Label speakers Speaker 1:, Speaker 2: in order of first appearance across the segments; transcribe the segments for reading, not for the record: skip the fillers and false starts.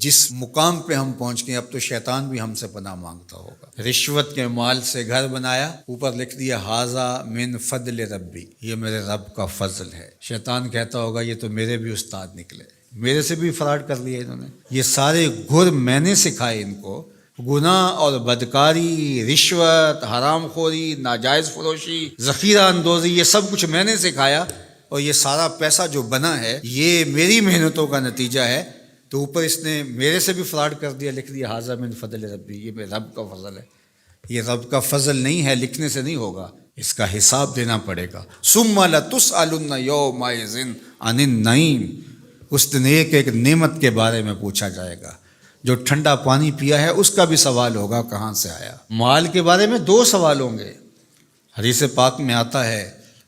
Speaker 1: جس مقام پہ ہم پہنچ گئے اب تو شیطان بھی ہم سے پناہ مانگتا ہوگا۔ رشوت کے مال سے گھر بنایا، اوپر لکھ دیا ھذا من فضل ربی، یہ میرے رب کا فضل ہے۔ شیطان کہتا ہوگا یہ تو میرے بھی استاد نکلے، میرے سے بھی فراڈ کر لیا انہوں نے، یہ سارے گر میں نے سکھائے ان کو، گناہ اور بدکاری، رشوت، حرام خوری، ناجائز فروشی، ذخیرہ اندوزی، یہ سب کچھ میں نے سکھایا، اور یہ سارا پیسہ جو بنا ہے یہ میری محنتوں کا نتیجہ ہے۔ تو اوپر اس نے میرے سے بھی فراڈ کر دیا، لکھ دیا ھذا من فضل ربی، یہ میرے رب کا فضل ہے۔ یہ رب کا فضل نہیں ہے، لکھنے سے نہیں ہوگا، اس کا حساب دینا پڑے گا۔ ثم لتسألن یومئذ عن النعیم، اس دن ایک نعمت کے بارے میں پوچھا جائے گا۔ جو ٹھنڈا پانی پیا ہے اس کا بھی سوال ہوگا کہاں سے آیا۔ مال کے بارے میں 2 سوال ہوں گے۔ حدیث پاک میں آتا ہے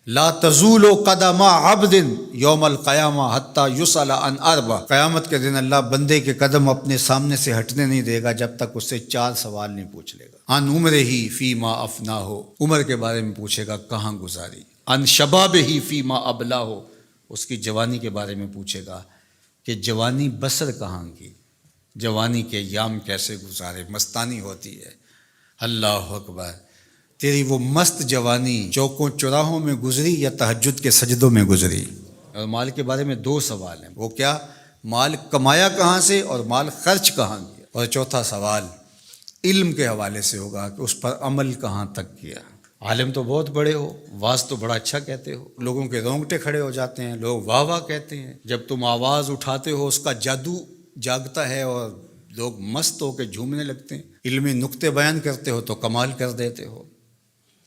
Speaker 1: لا تزول قدم عبد یوم القیامہ حتی یسأل عن 4، قیامت کے دن اللہ بندے کے قدم اپنے سامنے سے ہٹنے نہیں دے گا جب تک اس سے 4 سوال نہیں پوچھ لے گا۔ عن عمرہ فیما افناہ، عمر کے بارے میں پوچھے گا کہاں گزاری۔ عن شبابہ فیما ابلاہ، اس کی جوانی کے بارے میں پوچھے گا کہ جوانی بسر کہاں کی، جوانی کے ایام کیسے گزارے، مستانی ہوتی ہے۔ اللہ اکبر، تیری وہ مست جوانی چوکوں چوراہوں میں گزری یا تہجد کے سجدوں میں گزری؟ اور مال کے بارے میں 2 سوال ہیں، وہ کیا؟ مال کمایا کہاں سے اور مال خرچ کہاں کیا؟ اور چوتھا سوال علم کے حوالے سے ہوگا کہ اس پر عمل کہاں تک کیا۔ عالم تو بہت بڑے ہو، واز تو بڑا اچھا کہتے ہو، لوگوں کے رونگٹے کھڑے ہو جاتے ہیں، لوگ واہ واہ کہتے ہیں، جب تم آواز اٹھاتے ہو اس کا جادو جاگتا ہے اور لوگ مست ہو کے جھومنے لگتے ہیں، علمی نکتے بیان کرتے ہو تو کمال کر دیتے ہو،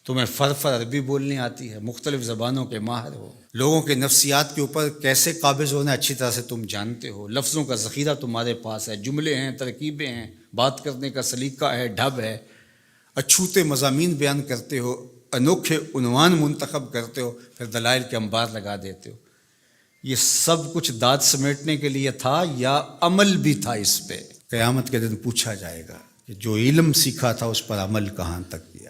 Speaker 1: تمہیں فر عربی بولنی آتی ہے، مختلف زبانوں کے ماہر ہو، لوگوں کے نفسیات کے اوپر کیسے قابض ہونا اچھی طرح سے تم جانتے ہو، لفظوں کا ذخیرہ تمہارے پاس ہے، جملے ہیں، ترکیبیں ہیں، بات کرنے کا سلیقہ ہے، ڈھب ہے، اچھوتے مضامین بیان کرتے ہو، انوکھے عنوان منتخب کرتے ہو، پھر دلائل کے انبار لگا دیتے ہو۔ یہ سب کچھ داد سمیٹنے کے لیے تھا یا عمل بھی تھا اس پہ؟ قیامت کے دن پوچھا جائے گا کہ جو علم سیکھا تھا اس پر عمل کہاں تک کیا۔